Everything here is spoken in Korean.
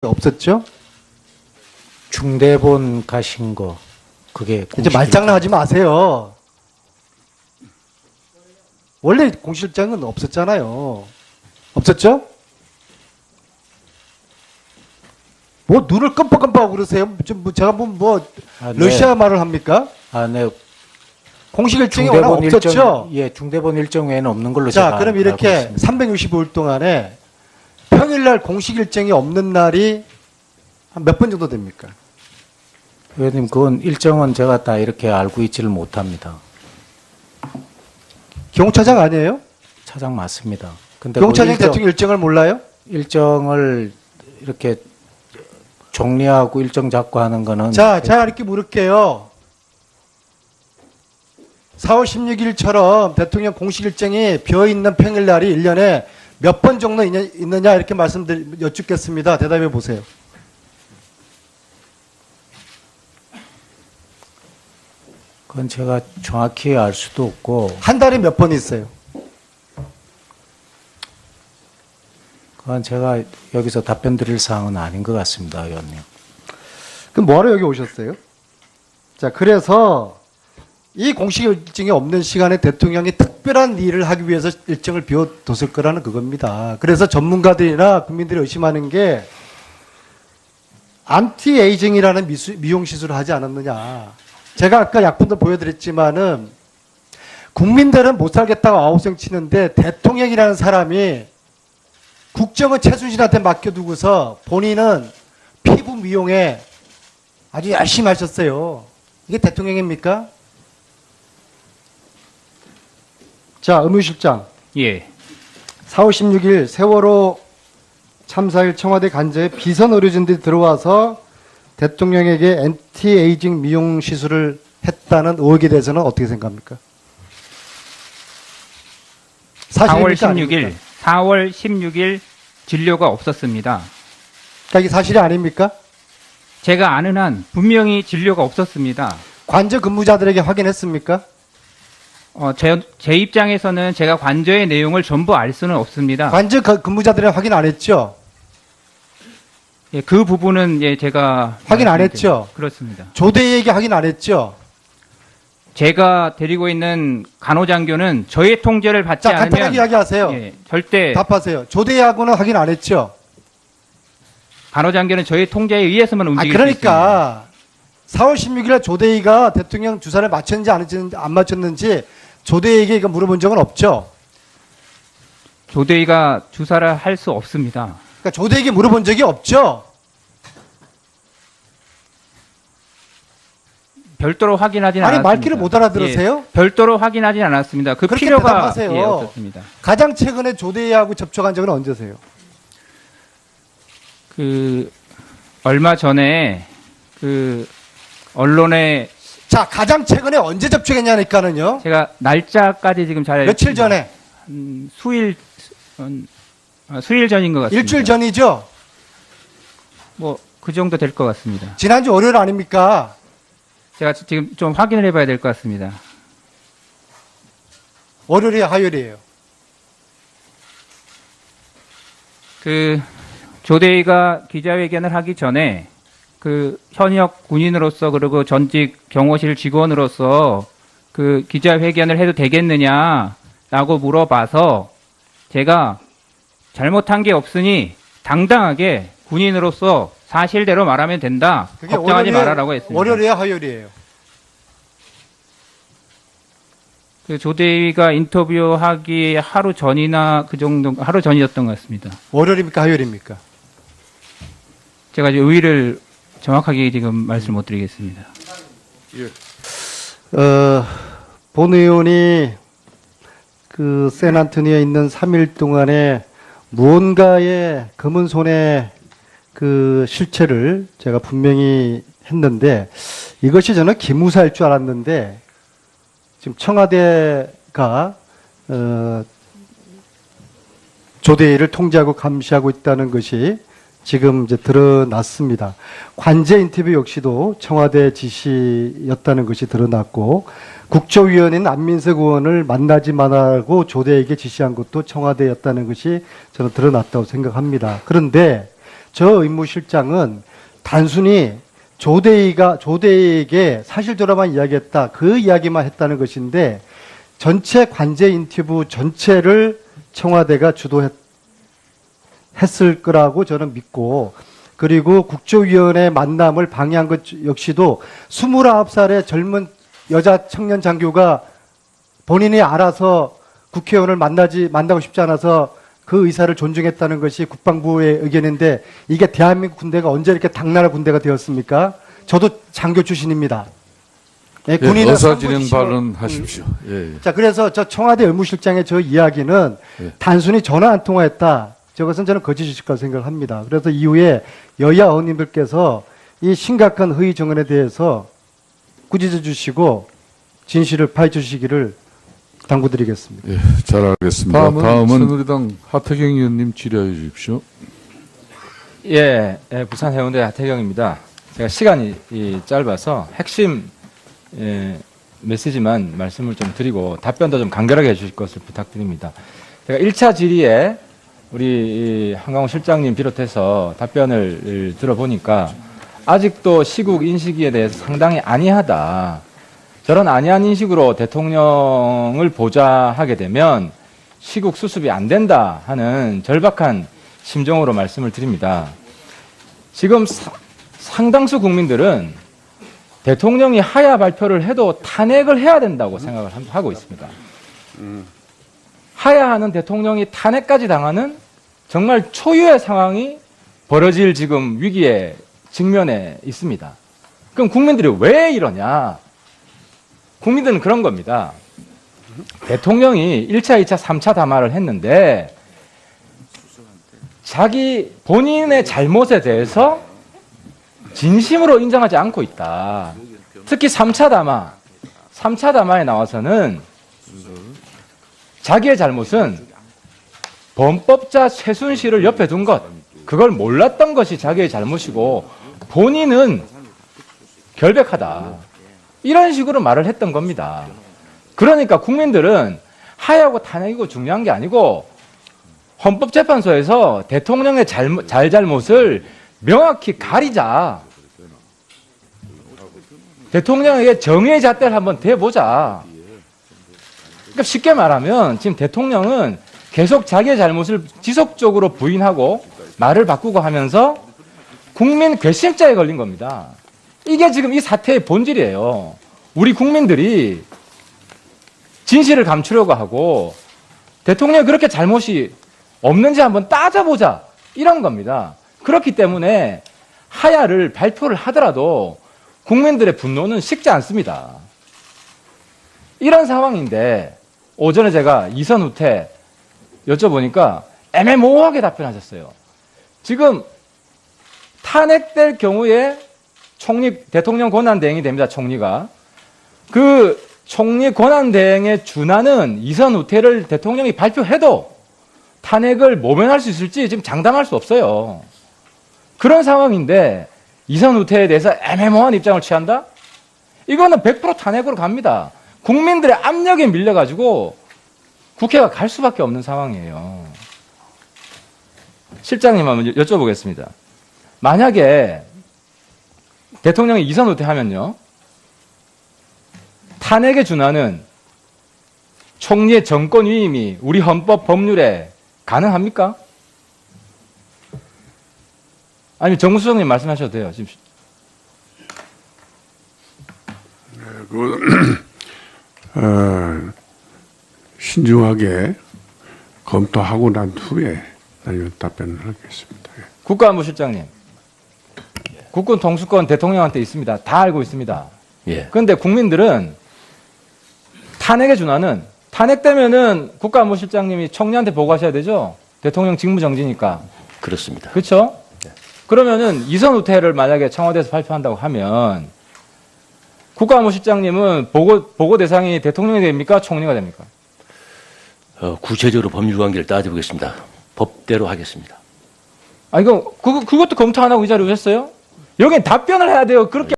없었죠? 중대본 가신 거 그게 이제 말장난하지 마세요. 원래 공실장은 없었잖아요. 없었죠? 뭐 눈을 끔뻑끔뻑하고 그러세요? 제가 러시아 말을 합니까? 네. 공식 일정이 워낙 없었죠? 중대본 일정 외에는 없는 걸로 자, 제가 그럼 이렇게 365일 동안에 평일날 공식 일정이 없는 날이 한 몇 번 정도 됩니까? 의원님, 그건 일정은 제가 다 이렇게 알고 있지를 못합니다. 경호차장 아니에요? 차장 맞습니다. 근데 경호차장 대통령 일정을 몰라요? 일정을 이렇게 정리하고 일정 잡고 하는 거는 자, 제가 이렇게 물을게요. 4월 16일처럼 대통령 공식 일정이 비어있는 평일날이 1년에 몇 번 정도 있느냐 이렇게 여쭙겠습니다. 대답해 보세요. 그건 제가 정확히 알 수도 없고 한 달에 몇 번 있어요? 그건 제가 여기서 답변 드릴 사항은 아닌 것 같습니다, 의원님. 그럼 뭐하러 여기 오셨어요? 자, 그래서 이 공식 일정이 없는 시간에 대통령이 특별한 일을 하기 위해서 일정을 비워뒀을 거라는 그겁니다. 그래서 전문가들이나 국민들이 의심하는 게 안티에이징이라는 미용 시술을 하지 않았느냐. 제가 아까 약품도 보여드렸지만은 국민들은 못 살겠다고 아우성 치는데 대통령이라는 사람이 국정은 최순실한테 맡겨두고서 본인은 피부 미용에 아주 열심히 하셨어요. 이게 대통령입니까? 자, 의무실장. 예. 4월 16일 세월호 참사일 청와대 간접에 비선 의료진들이 들어와서 대통령에게 엔티에이징 미용 시술을 했다는 의혹에 대해서는 어떻게 생각합니까? 4월 16일, 4월 16일 진료가 없었습니다. 그러니까 이게 사실이 아닙니까? 제가 아는 한 분명히 진료가 없었습니다. 관저 근무자들에게 확인했습니까? 제 입장에서는 제가 관저의 내용을 전부 알 수는 없습니다. 관저 근무자들에게 확인 안 했죠? 예, 그 부분은 제가 확인 안 했죠? 그렇습니다. 조대희에게 확인 안 했죠? 제가 데리고 있는 간호장교는 저의 통제를 받지 자, 않으면 간단하게 이야기하세요. 절대 답하세요. 조대희하고는 확인 안 했죠? 간호장교는 저의 통제에 의해서만 움직일 수 그러니까 4월 16일에 조대희가 대통령 주사를 맞췄는지 안 맞췄는지 조대희에게 이거 물어본 적은 없죠? 있습니다. 조대희가 주사를 할 수 없습니다. 그러니까 조대희에게 물어본 적이 없죠? 별도로 확인하지는 않았습니다. 말귀를 못 알아들으세요? 별도로 확인하진 않았습니다. 그 그렇게 필요가 대답하세요. 없었습니다. 가장 최근에 조대희하고 접촉한 적은 언제세요? 얼마 전에 언론에 자, 가장 최근에 언제 접촉했냐니까는요? 제가 날짜까지 지금 잘 며칠 전에? 수일 전인 것 같습니다. 일주일 전이죠? 그 정도 될 것 같습니다. 지난주 월요일 아닙니까? 제가 지금 좀 확인을 해봐야 될 것 같습니다. 월요일이에요, 화요일이에요? 조대희가 기자회견을 하기 전에 현역 군인으로서 그리고 전직 경호실 직원으로서 기자회견을 해도 되겠느냐라고 물어봐서 제가 잘못한 게 없으니 당당하게 군인으로서 사실대로 말하면 된다. 걱정하지 말아라고 했습니다. 월요일이에요, 화요일이에요? 조대희가 인터뷰하기 하루 전이나 하루 전이었던 것 같습니다. 월요일입니까, 화요일입니까? 제가 의의를 정확하게 지금 말씀 못 드리겠습니다. 본 의원이 샌안토니에 있는 3일 동안에 무언가의 검은 손의 실체를 제가 분명히 했는데 이것이 저는 기무사일 줄 알았는데 지금 청와대가 조대희를 통제하고 감시하고 있다는 것이 지금 이제 드러났습니다. 관제 인터뷰 역시도 청와대 지시였다는 것이 드러났고 국조위원인 안민석 의원을 만나지 말라고 조대에게 지시한 것도 청와대였다는 것이 저는 드러났다고 생각합니다. 그런데 저 의무실장은 단순히 조대희에게 사실대로만 이야기했다. 그 이야기만 했다는 것인데 전체 관제 인터뷰 전체를 청와대가 주도했을 거라고 저는 믿고, 그리고 국조위원회 만남을 방해한 것 역시도 29살의 젊은 여자 청년 장교가 본인이 알아서 국회의원을 만나고 싶지 않아서 그 의사를 존중했다는 것이 국방부의 의견인데, 이게 대한민국 군대가 언제 이렇게 당나라 군대가 되었습니까? 저도 장교 출신입니다. 예, 군인은 의사 진행 상부지시로- 발언하십시오. 예. 자, 그래서 저 청와대 의무실장의 저 이야기는 예. 단순히 전화 한 통화했다. 저것은 저는 거짓일 거라 생각합니다. 그래서 이후에 여야 의원님들께서 이 심각한 허위 정언에 대해서 꾸짖어 주시고 진실을 파헤쳐 주시기를 당부드리겠습니다. 예, 잘 알겠습니다. 다음은 새누리당 하태경 의원님 질의해 주십시오. 예, 부산 해운대 하태경입니다. 제가 시간이 짧아서 핵심 메시지만 말씀을 좀 드리고 답변도 좀 간결하게 해주실 것을 부탁드립니다. 제가 1차 질의에 우리 한강호 실장님 비롯해서 답변을 들어보니까 아직도 시국 인식에 대해서 상당히 안이하다. 저런 안이한 인식으로 대통령을 보좌하게 되면 시국 수습이 안 된다 하는 절박한 심정으로 말씀을 드립니다. 지금 상당수 국민들은 대통령이 하야 발표를 해도 탄핵을 해야 된다고 생각을 하고 있습니다. 하야하는 대통령이 탄핵까지 당하는 정말 초유의 상황이 벌어질 지금 위기에 직면해 있습니다. 그럼 국민들이 왜 이러냐? 국민들은 그런 겁니다. 대통령이 1차, 2차, 3차 담화를 했는데 자기 본인의 잘못에 대해서 진심으로 인정하지 않고 있다. 특히 3차 담화에 나와서는 자기의 잘못은 범법자 최순실을 옆에 둔 것, 그걸 몰랐던 것이 자기의 잘못이고 본인은 결백하다. 이런 식으로 말을 했던 겁니다. 그러니까 국민들은 하야고 탄핵이고 중요한 게 아니고 헌법재판소에서 대통령의 잘못을 명확히 가리자. 대통령에게 정의의 잣대를 한번 대보자. 그러니까 쉽게 말하면 지금 대통령은 계속 자기의 잘못을 지속적으로 부인하고 말을 바꾸고 하면서 국민 괘씸죄에 걸린 겁니다. 이게 지금 이 사태의 본질이에요. 우리 국민들이 진실을 감추려고 하고 대통령이 그렇게 잘못이 없는지 한번 따져보자. 이런 겁니다. 그렇기 때문에 하야를 발표를 하더라도 국민들의 분노는 식지 않습니다. 이런 상황인데 오전에 제가 이선 후퇴 여쭤보니까 애매모호하게 답변하셨어요. 지금 탄핵될 경우에 대통령 권한대행이 됩니다. 총리가. 그 총리 권한대행에 준하는 이선 후퇴를 대통령이 발표해도 탄핵을 모면할 수 있을지 지금 장담할 수 없어요. 그런 상황인데 이선 후퇴에 대해서 애매모호한 입장을 취한다? 이거는 100% 탄핵으로 갑니다. 국민들의 압력에 밀려가지고 국회가 갈 수밖에 없는 상황이에요. 실장님 한번 여쭤보겠습니다. 만약에 대통령이 이선 후퇴하면요, 탄핵에 준하는 총리의 정권 위임이 우리 헌법 법률에 가능합니까? 아니면 정무수석님 말씀하셔도 돼요. 지금. 신중하게 검토하고 난 후에 답변을 하겠습니다. 국가안보실장님, 국군 통수권 대통령한테 있습니다. 다 알고 있습니다. 예. 그런데 국민들은 탄핵에 준하는, 탄핵되면은 국가안보실장님이 총리한테 보고하셔야 되죠? 대통령 직무정지니까. 그렇습니다. 그렇죠? 그러면은 이선 후퇴를 만약에 청와대에서 발표한다고 하면 국가안보실장님은 보고 대상이 대통령이 됩니까? 총리가 됩니까? 구체적으로 법률 관계를 따져보겠습니다. 법대로 하겠습니다. 그것도 검토 안 하고 이 자리에 오셨어요? 여기 답변을 해야 돼요. 그렇게